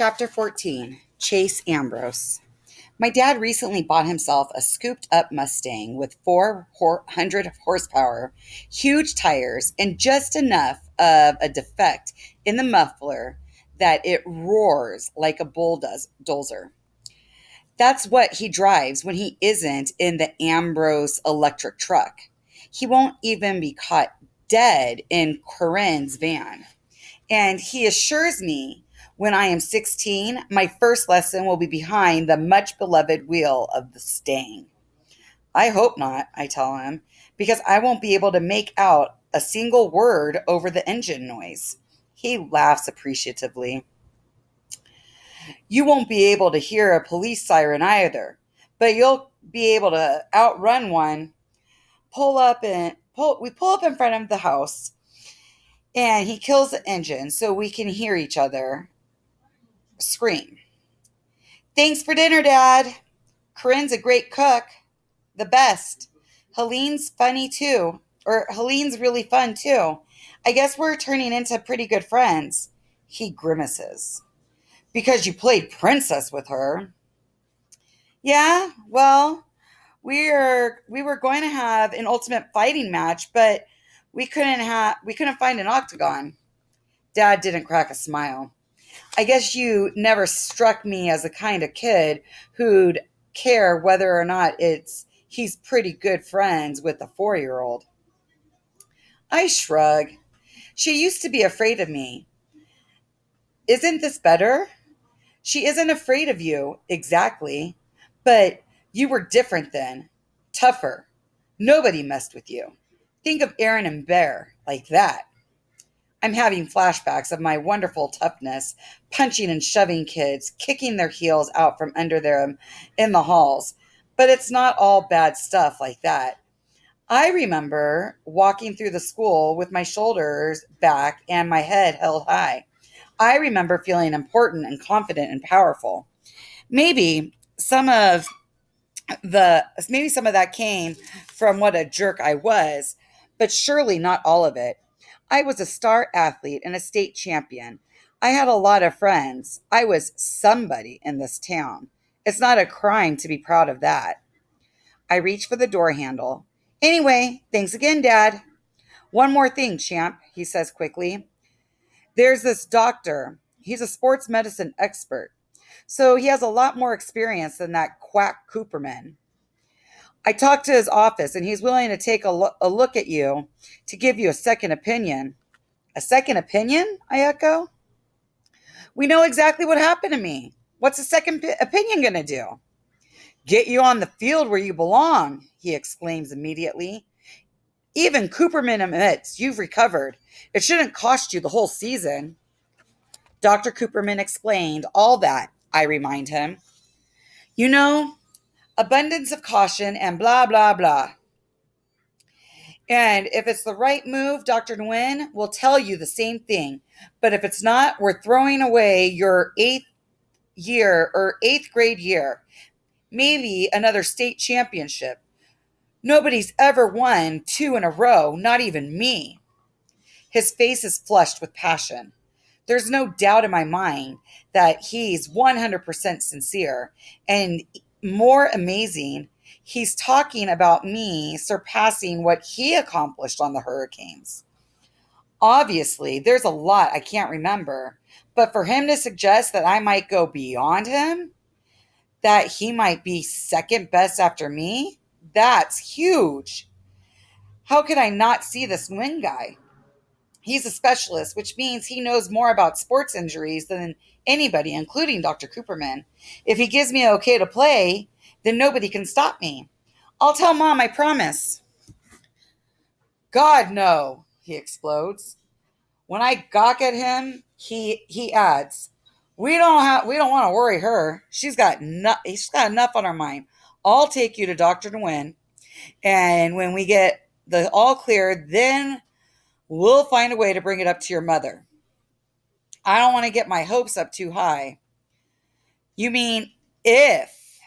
Chapter 14 Chase Ambrose. My dad recently bought himself a scooped up Mustang with 400 horsepower, huge tires, and just enough of a defect in the muffler that it roars like a bulldozer. That's what he drives when he isn't in the Ambrose electric truck. He won't even be caught dead in Corinne's van. And he assures me when I am 16, my first lesson will be behind the much beloved wheel of the Stang. I hope not, I tell him, because I won't be able to make out a single word over the engine noise. He laughs appreciatively. You won't be able to hear a police siren either, but you'll be able to outrun one. We pull up in front of the house and he kills the engine so we can hear each other scream. Thanks for dinner, Dad. Corinne's a great cook. The best. Helene's really fun too. I guess we're turning into pretty good friends. He grimaces. Because you played princess with her. Yeah, well, we were going to have an ultimate fighting match, but we couldn't find an octagon. Dad didn't crack a smile. I guess you never struck me as the kind of kid who'd care whether or not he's pretty good friends with a 4-year-old. I shrug. She used to be afraid of me. Isn't this better? She isn't afraid of you, exactly. But you were different then. Tougher. Nobody messed with you. Think of Aaron and Bear like that. I'm having flashbacks of my wonderful toughness, punching and shoving kids, kicking their heels out from under them in the halls. But it's not all bad stuff like that. I remember walking through the school with my shoulders back and my head held high. I remember feeling important and confident and powerful. Maybe some of maybe some of that came from what a jerk I was, but surely not all of it. I was a star athlete and a state champion. I had a lot of friends. I was somebody in this town. It's not a crime to be proud of that. I reach for the door handle. Anyway, thanks again, Dad. One more thing, champ, he says quickly. There's this doctor. He's a sports medicine expert. So he has a lot more experience than that quack Cooperman. I talked to his office and he's willing to take a look at you to give you a second opinion. A second opinion? I echo. We know exactly what happened to me. What's a second opinion going to do? Get you on the field where you belong, he exclaims immediately. Even Cooperman admits you've recovered. It shouldn't cost you the whole season. Dr. Cooperman explained all that, I remind him. You know, abundance of caution and blah, blah, blah. And if it's the right move, Dr. Nguyen will tell you the same thing. But if it's not, we're throwing away your eighth grade year, maybe another state championship. Nobody's ever won 2 in a row, not even me. His face is flushed with passion. There's no doubt in my mind that he's 100% sincere. And more amazing, he's talking about me surpassing what he accomplished on the Hurricanes. Obviously, there's a lot I can't remember, but for him to suggest that I might go beyond him, that he might be second best after me, that's huge. How could I not see this Nguyen guy? He's a specialist, which means he knows more about sports injuries than anybody, including Dr. Cooperman. If he gives me okay to play, then nobody can stop me. I'll tell Mom, I promise. God, no, he explodes. When I gawk at him, he adds, we don't want to worry her. She's got enough on her mind. I'll take you to Dr. Nguyen, and when we get the all clear, then we'll find a way to bring it up to your mother. I don't want to get my hopes up too high. You mean if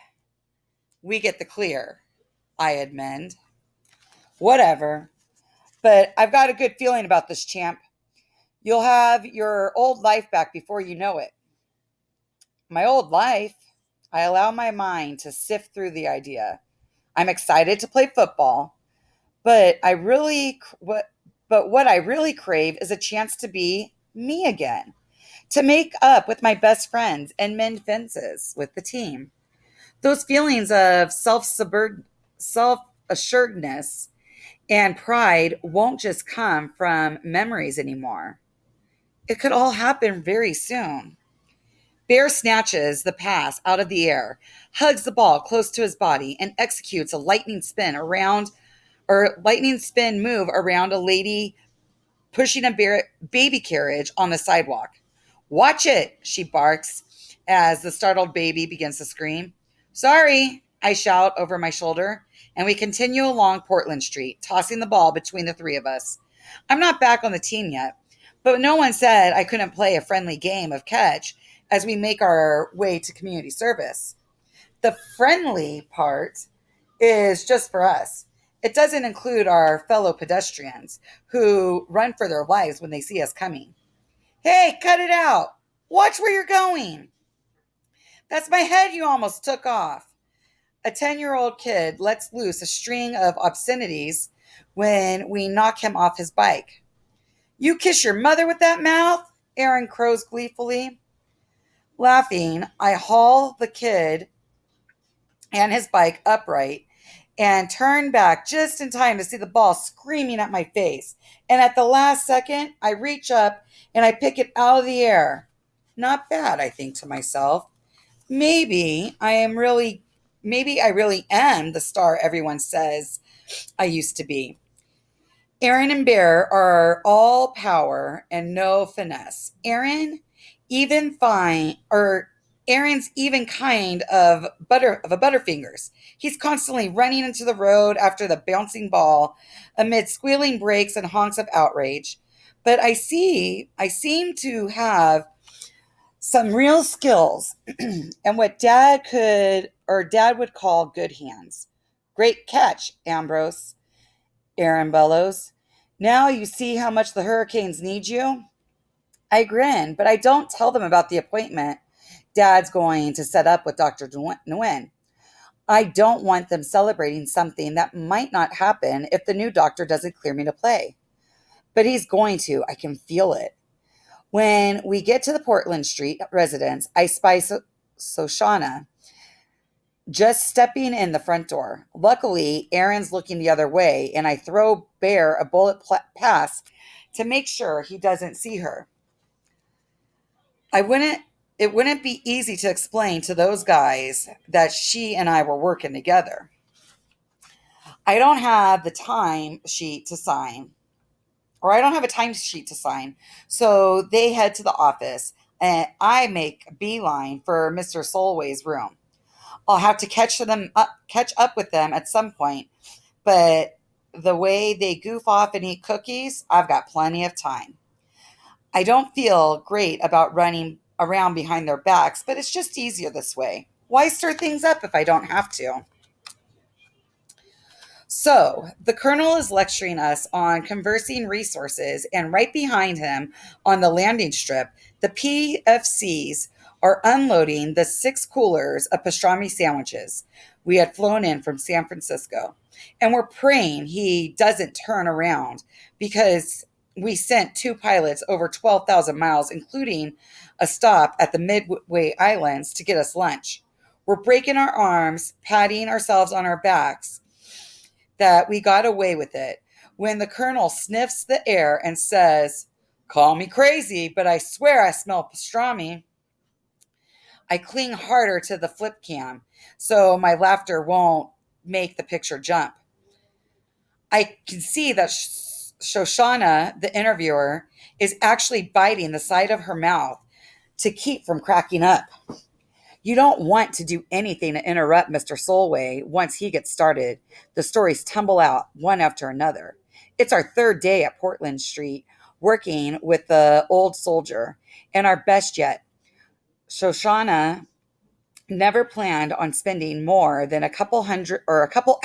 we get the clear, I amend. Whatever. But I've got a good feeling about this, champ. You'll have your old life back before you know it. My old life, I allow my mind to sift through the idea. I'm excited to play football, but what I really crave is a chance to be me again, to make up with my best friends and mend fences with the team. Those feelings of self-assuredness and pride won't just come from memories anymore. It could all happen very soon. Bear snatches the pass out of the air, hugs the ball close to his body, and executes a lightning spin move around a lady pushing a baby carriage on the sidewalk. Watch it, she barks as the startled baby begins to scream. Sorry, I shout over my shoulder, and we continue along Portland Street, tossing the ball between the three of us. I'm not back on the team yet, but no one said I couldn't play a friendly game of catch as we make our way to community service. The friendly part is just for us. It doesn't include our fellow pedestrians who run for their lives when they see us coming. Hey, cut it out. Watch where you're going. That's my head you almost took off. A 10-year-old kid lets loose a string of obscenities when we knock him off his bike. You kiss your mother with that mouth? Aaron crows gleefully. Laughing, I haul the kid and his bike upright and turn back just in time to see the ball screaming at my face. And at the last second, I reach up and I pick it out of the air. Not bad, I think to myself. Maybe I am really maybe I really am the star everyone says I used to be. Aaron and Bear are all power and no finesse. Even fine or Aaron's even kind of a butterfingers. He's constantly running into the road after the bouncing ball amid squealing brakes and honks of outrage. But I seem to have some real skills and what dad would call good hands. Great catch, Ambrose, Aaron bellows. Now you see how much the Hurricanes need you? I grin, but I don't tell them about the appointment Dad's going to set up with Dr. Nguyen. I don't want them celebrating something that might not happen if the new doctor doesn't clear me to play. But he's going to. I can feel it. When we get to the Portland Street residence, I spy Soshana just stepping in the front door. Luckily, Aaron's looking the other way, and I throw Bear a pass to make sure he doesn't see her. I wouldn't It wouldn't be easy to explain to those guys that she and I were working together. I don't have the time sheet to sign, or I don't have a time sheet to sign. So they head to the office and I make a beeline for Mr. Solway's room. I'll have to catch up with them at some point, but the way they goof off and eat cookies, I've got plenty of time. I don't feel great about running around behind their backs, but it's just easier this way. Why stir things up if I don't have to? So, the Colonel is lecturing us on conversing resources, and right behind him on the landing strip, the PFCs are unloading the 6 coolers of pastrami sandwiches we had flown in from San Francisco. And we're praying he doesn't turn around because we sent 2 pilots over 12,000 miles, including a stop at the Midway Islands to get us lunch. We're breaking our arms, patting ourselves on our backs that we got away with it when the Colonel sniffs the air and says, Call me crazy, but I swear I smell pastrami. I cling harder to the flip cam so my laughter won't make the picture jump. I can see that Shoshana, the interviewer, is actually biting the side of her mouth to keep from cracking up. You don't want to do anything to interrupt Mr. Solway once he gets started. The stories tumble out one after another. It's our third day at Portland Street working with the old soldier, and our best yet. Shoshana never planned on spending more than a couple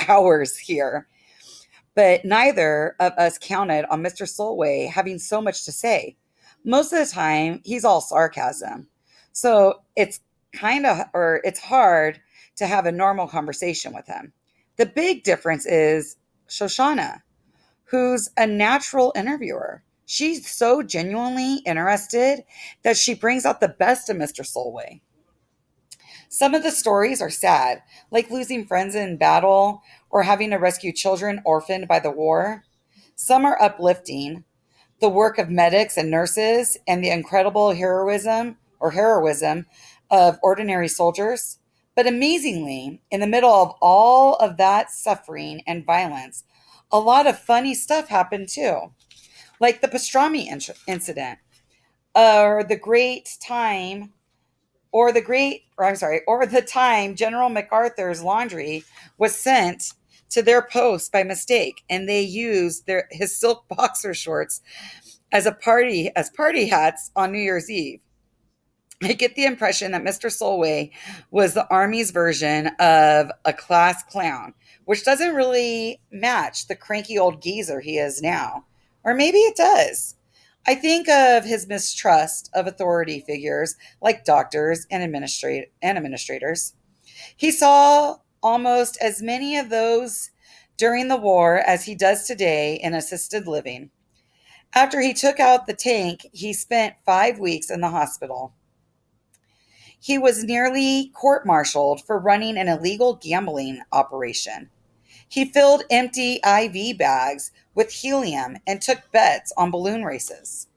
hours here, but neither of us counted on Mr. Solway having so much to say. Most of the time, he's all sarcasm. So it's it's hard to have a normal conversation with him. The big difference is Shoshana, who's a natural interviewer. She's so genuinely interested that she brings out the best of Mr. Solway. Some of the stories are sad, like losing friends in battle or having to rescue children orphaned by the war. Some are uplifting, the work of medics and nurses and the incredible heroism of ordinary soldiers. But amazingly, in the middle of all of that suffering and violence, a lot of funny stuff happened too, like the incident, or the great time, or the time General MacArthur's laundry was sent to their post by mistake, and they used his silk boxer shorts as party hats on New Year's Eve. I get the impression that Mr. Solway was the Army's version of a class clown, which doesn't really match the cranky old geezer he is now. Or maybe it does. I think of his mistrust of authority figures like doctors and administrators. He saw almost as many of those during the war as he does today in assisted living. After he took out the tank, he spent 5 weeks in the hospital. He was nearly court martialed for running an illegal gambling operation. He filled empty IV bags with helium and took bets on balloon races.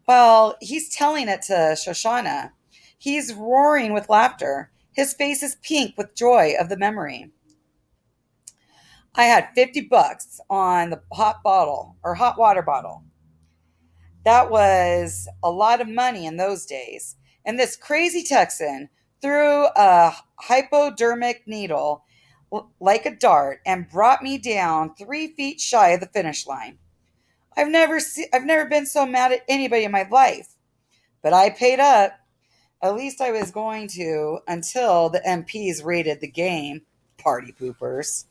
While he's telling it to Shoshana, he's roaring with laughter. His face is pink with joy of the memory. I had $50 on the hot water bottle. That was a lot of money in those days. And this crazy Texan threw a hypodermic needle like a dart and brought me down 3 feet shy of the finish line. I've never been so mad at anybody in my life, but I paid up. At least I was going to until the MPs raided the game. Party poopers.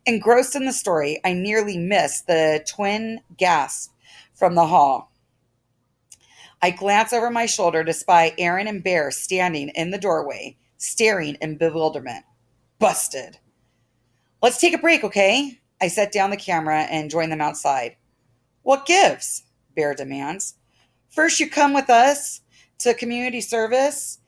Engrossed in the story, I nearly missed the twin gasps from the hall. I glance over my shoulder to spy Aaron and Bear standing in the doorway, staring in bewilderment. Busted. Let's take a break, okay? I set down the camera and join them outside. What gives? Bear demands. First, you come with us to community service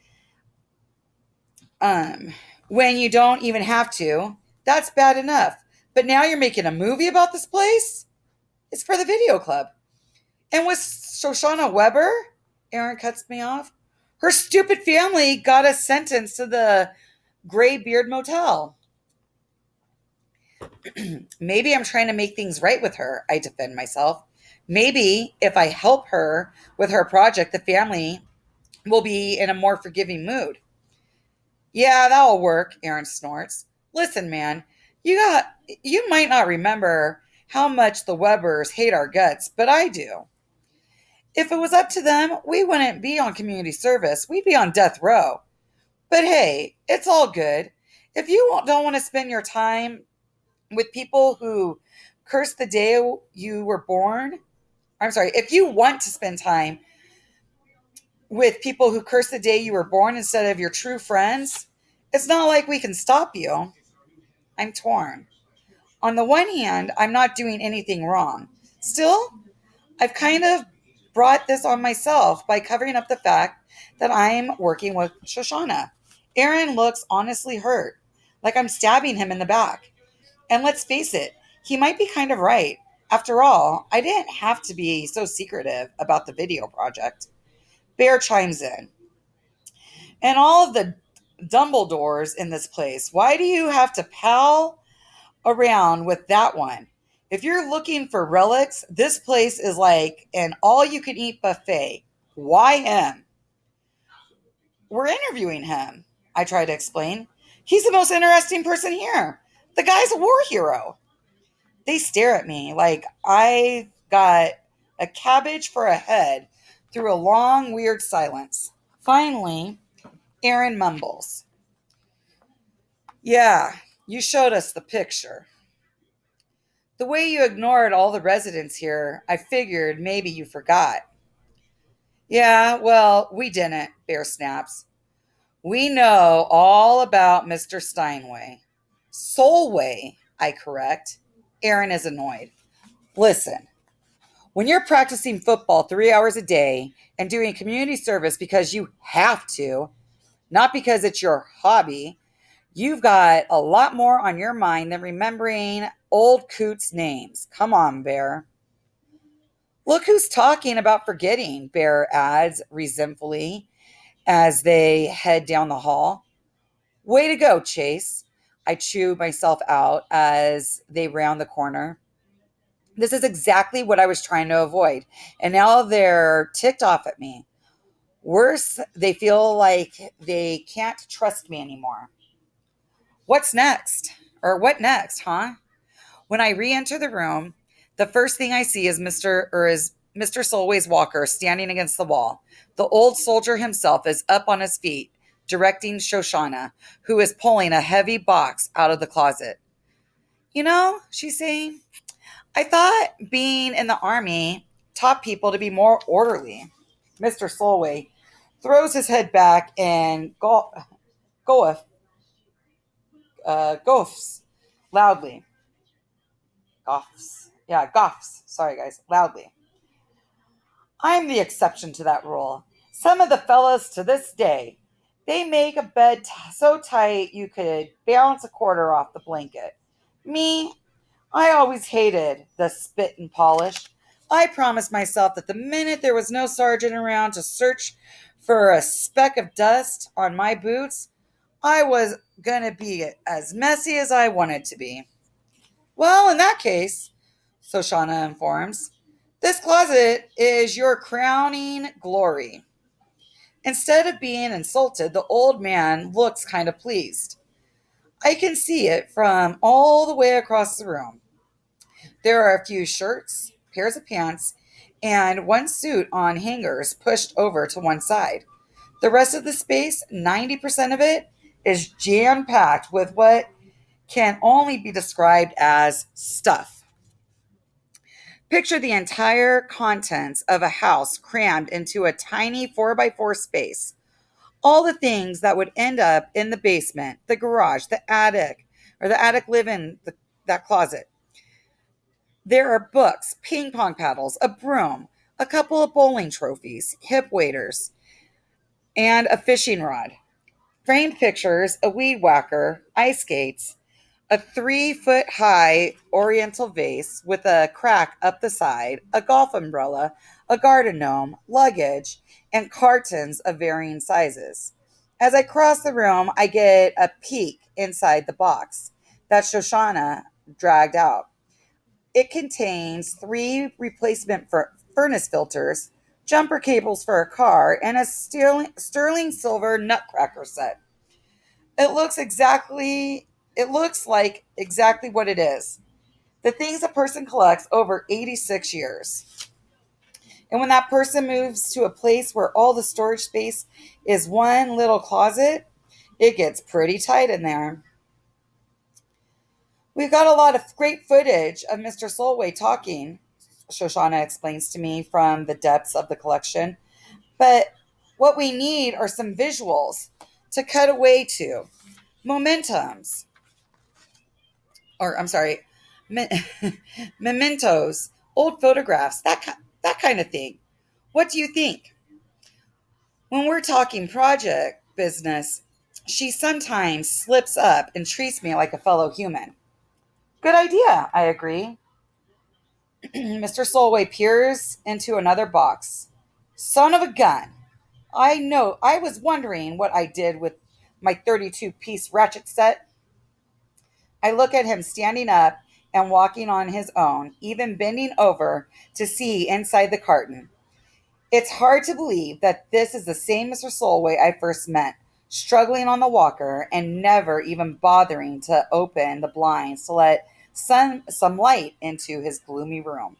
when you don't even have to. That's bad enough. But now you're making a movie about this place? It's for the video club. And with Shoshana Weber? Aaron cuts me off. Her stupid family got us sentenced to the Gray Beard Motel. Maybe I'm trying to make things right with her, I defend myself. Maybe if I help her with her project, the family will be in a more forgiving mood. Yeah, that'll work, Aaron snorts. Listen, man, you might not remember how much the Webbers hate our guts, but I do. If it was up to them, we wouldn't be on community service. We'd be on death row. But hey, it's all good. If you don't want to spend your time with people who curse the day you were born, if you want to spend time with people who curse the day you were born instead of your true friends, it's not like we can stop you. I'm torn. On the one hand, I'm not doing anything wrong. Still, I've kind of brought this on myself by covering up the fact that I'm working with Shoshana. Aaron looks honestly hurt, like I'm stabbing him in the back. And let's face it, he might be kind of right. After all, I didn't have to be so secretive about the video project. Bear chimes in. And all of the Dumbledores in this place, why do you have to pal around with that one? If you're looking for relics, this place is like an all-you-can-eat buffet. Why him? We're interviewing him, I try to explain. He's the most interesting person here. The guy's a war hero. They stare at me like I got a cabbage for a head through a long, weird silence. Finally, Aaron mumbles. Yeah, you showed us the picture. The way you ignored all the residents here, I figured maybe you forgot. Yeah, well, we didn't, Bear snaps. We know all about Mr. Steinway. Solway, I correct. Aaron is annoyed. Listen, when you're practicing football 3 hours a day and doing community service because you have to, not because it's your hobby, you've got a lot more on your mind than remembering old coots' names. Come on, Bear. Look who's talking about forgetting, Bear adds resentfully as they head down the hall. Way to go, Chase. I chew myself out as they round the corner. This is exactly what I was trying to avoid. And now they're ticked off at me. Worse, they feel like they can't trust me anymore. What's next? Or what next, huh? When I re-enter the room, the first thing I see is Mr. Solway's walker standing against the wall. The old soldier himself is up on his feet, directing Shoshana, who is pulling a heavy box out of the closet. She's saying, I thought being in the army taught people to be more orderly. Mr. Solway throws his head back and goffs loudly. Goffs. Yeah, goffs. Sorry, guys. Loudly. I'm the exception to that rule. Some of the fellas to this day, they make a bed so tight you could bounce a quarter off the blanket. Me, I always hated the spit and polish. I promised myself that the minute there was no sergeant around to search for a speck of dust on my boots, I was going to be as messy as I wanted to be. Well, in that case, Soshana informs, this closet is your crowning glory. Instead of being insulted, the old man looks kind of pleased. I can see it from all the way across the room. There are a few shirts, pairs of pants, and one suit on hangers pushed over to one side. The rest of the space, 90% of it, is jam packed with what can only be described as stuff. Picture the entire contents of a house crammed into a tiny 4x4 space. All the things that would end up in the basement, the garage, the attic, or the attic live in that closet. There are books, ping pong paddles, a broom, a couple of bowling trophies, hip waders, and a fishing rod. Framed pictures, a weed whacker, ice skates, a 3 foot high oriental vase with a crack up the side, a golf umbrella, a garden gnome, luggage, and cartons of varying sizes. As I cross the room, I get a peek inside the box that Shoshana dragged out. It contains three replacement furnace filters, jumper cables for a car, and a sterling silver nutcracker set. It looks exactly it looks like exactly what it is. The things a person collects over 86 years. And when that person moves to a place where all the storage space is one little closet, it gets pretty tight in there. We've got a lot of great footage of Mr. Solway talking, Shoshana explains to me from the depths of the collection. But what we need are some visuals to cut away to, momentums, or I'm sorry, me- mementos, old photographs, that kind of thing. What do you think? When we're talking project business, she sometimes slips up and treats me like a fellow human. Good idea, I agree. Mr. Solway peers into another box. Son of a gun. I know, I was wondering what I did with my 32-piece ratchet set. I look at him standing up and walking on his own, even bending over to see inside the carton. It's hard to believe that this is the same Mr. Solway I first met, struggling on the walker and never even bothering to open the blinds to let some light into his gloomy room.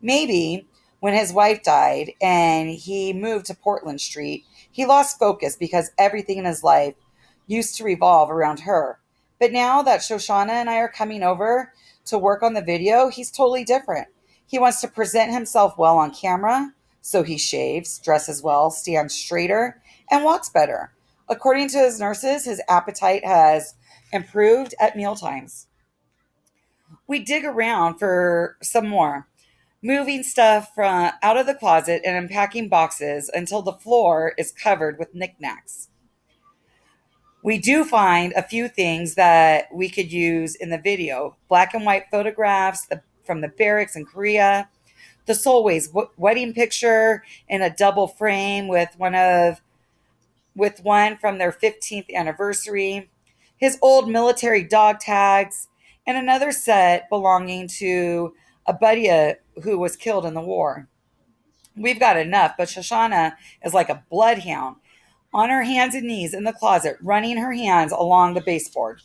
Maybe when his wife died and he moved to Portland Street, he lost focus because everything in his life used to revolve around her. But now that Shoshana and I are coming over to work on the video, he's totally different. He wants to present himself well on camera, so he shaves, dresses well, stands straighter, and walks better. According to his nurses, his appetite has improved at mealtimes. We dig around for some more, moving stuff from out of the closet and unpacking boxes until the floor is covered with knickknacks. We do find a few things that we could use in the video: black and white photographs from the barracks in Korea, the Solway's wedding picture in a double frame with one from their 15th anniversary, his old military dog tags, and another set belonging to a buddy who was killed in the war. We've got enough, but Shoshana is like a bloodhound, on her hands and knees in the closet, running her hands along the baseboard.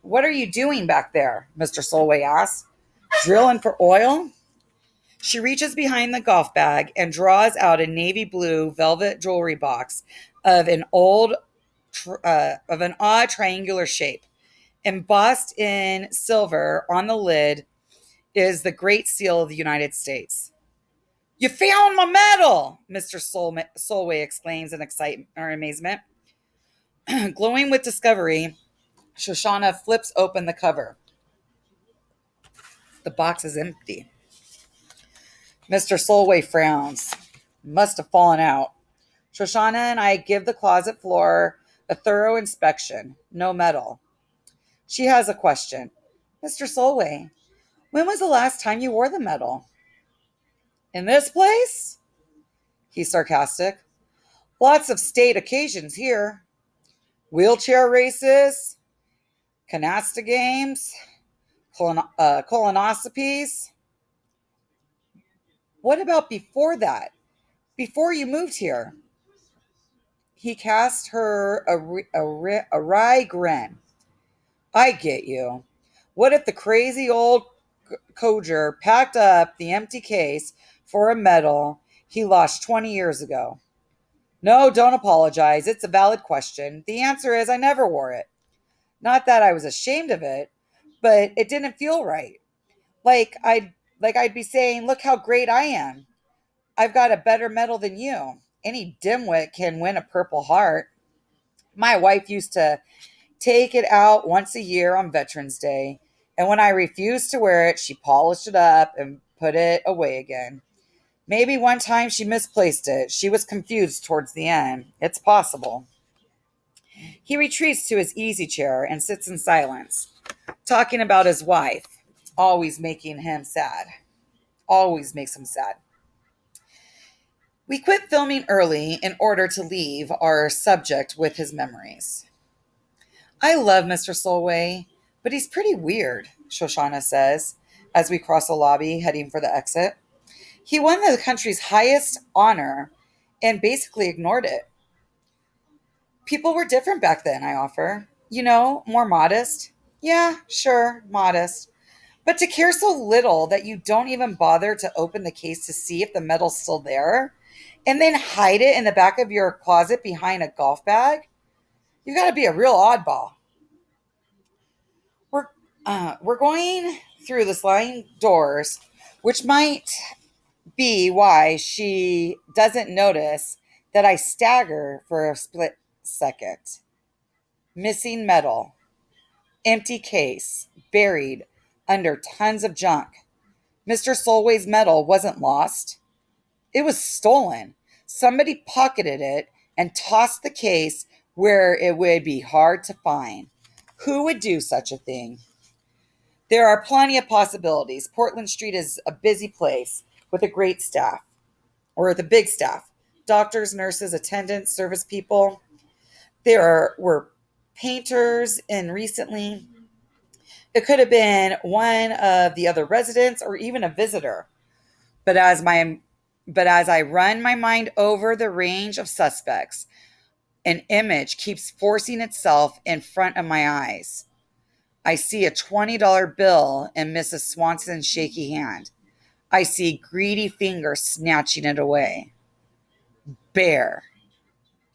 "What are you doing back there?" Mr. Solway asks. "Drilling for oil?" She reaches behind the golf bag and draws out a navy blue velvet jewelry box of an odd triangular shape. Embossed in silver on the lid is the Great Seal of the United States. "You found my medal!" Mr. Solway exclaims in excitement or amazement. Glowing with discovery, Shoshana flips open the cover. The box is empty. Mr. Solway frowns. "Must have fallen out." Shoshana and I give the closet floor a thorough inspection. No medal. She has a question. "Mr. Solway, when was the last time you wore the medal?" "In this place?" He's sarcastic. "Lots of state occasions here. Wheelchair races, canasta games, colonoscopies." "What about before that? Before you moved here?" He cast her a wry grin. "I get you. What if the crazy old codger packed up the empty case for a medal he lost 20 years ago?" "No, don't apologize. It's a valid question. The answer is I never wore it. Not that I was ashamed of it, but it didn't feel right. Like I'd be saying, 'Look how great I am. I've got a better medal than you.' Any dimwit can win a Purple Heart. My wife used to take it out once a year on Veterans Day, and when I refused to wear it, she polished it up and put it away again. Maybe one time she misplaced it. She was confused towards the end. It's possible." He retreats to his easy chair and sits in silence, talking about his wife. Always making him sad. Always makes him sad. We quit filming early in order to leave our subject with his memories. "I love Mr. Solway, but he's pretty weird," Shoshana says as we cross the lobby heading for the exit. "He won the country's highest honor and basically ignored it." "People were different back then," I offer. More modest." "Yeah, sure, modest. But to care so little that you don't even bother to open the case to see if the medal's still there, and then hide it in the back of your closet behind a golf bag? You got to be a real oddball." We're going through the sliding doors, which might be why she doesn't notice that I stagger for a split second. Missing medal, empty case, buried under tons of junk. Mr. Solway's medal wasn't lost. It was stolen. Somebody pocketed it and tossed the case where it would be hard to find. Who would do such a thing? There are plenty of possibilities. Portland Street is a busy place with a great staff, or with a big staff: doctors, nurses, attendants, service people. Were painters in recently. It could have been one of the other residents or even a visitor. But as I run my mind over the range of suspects, an image keeps forcing itself in front of my eyes. I see a $20 bill in Mrs. Swanson's shaky hand. I see greedy fingers snatching it away. Bare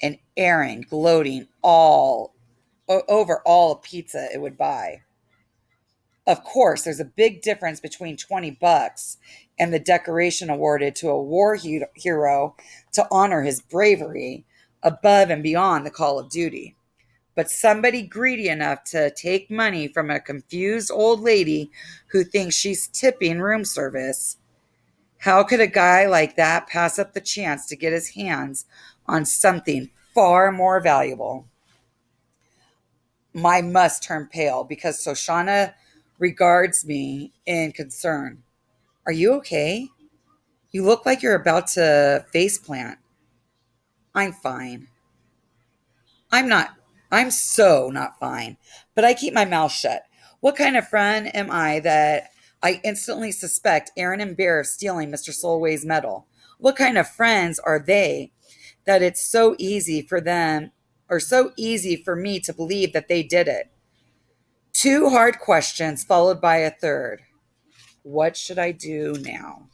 and Aaron gloating over all the pizza it would buy. Of course, there's a big difference between $20 and the decoration awarded to a war hero to honor his bravery above and beyond the call of duty. But somebody greedy enough to take money from a confused old lady who thinks she's tipping room service, how could a guy like that pass up the chance to get his hands on something far more valuable? My must turn pale because Shoshana regards me in concern. Are you okay? You look like you're about to faceplant. I'm fine. I'm not. I'm so not fine. But I keep my mouth shut. What kind of friend am I that I instantly suspect Aaron and Bear of stealing Mr. Solway's medal? What kind of friends are they that it's so easy for them or so easy for me to believe that they did it? Two hard questions followed by a third. What should I do now?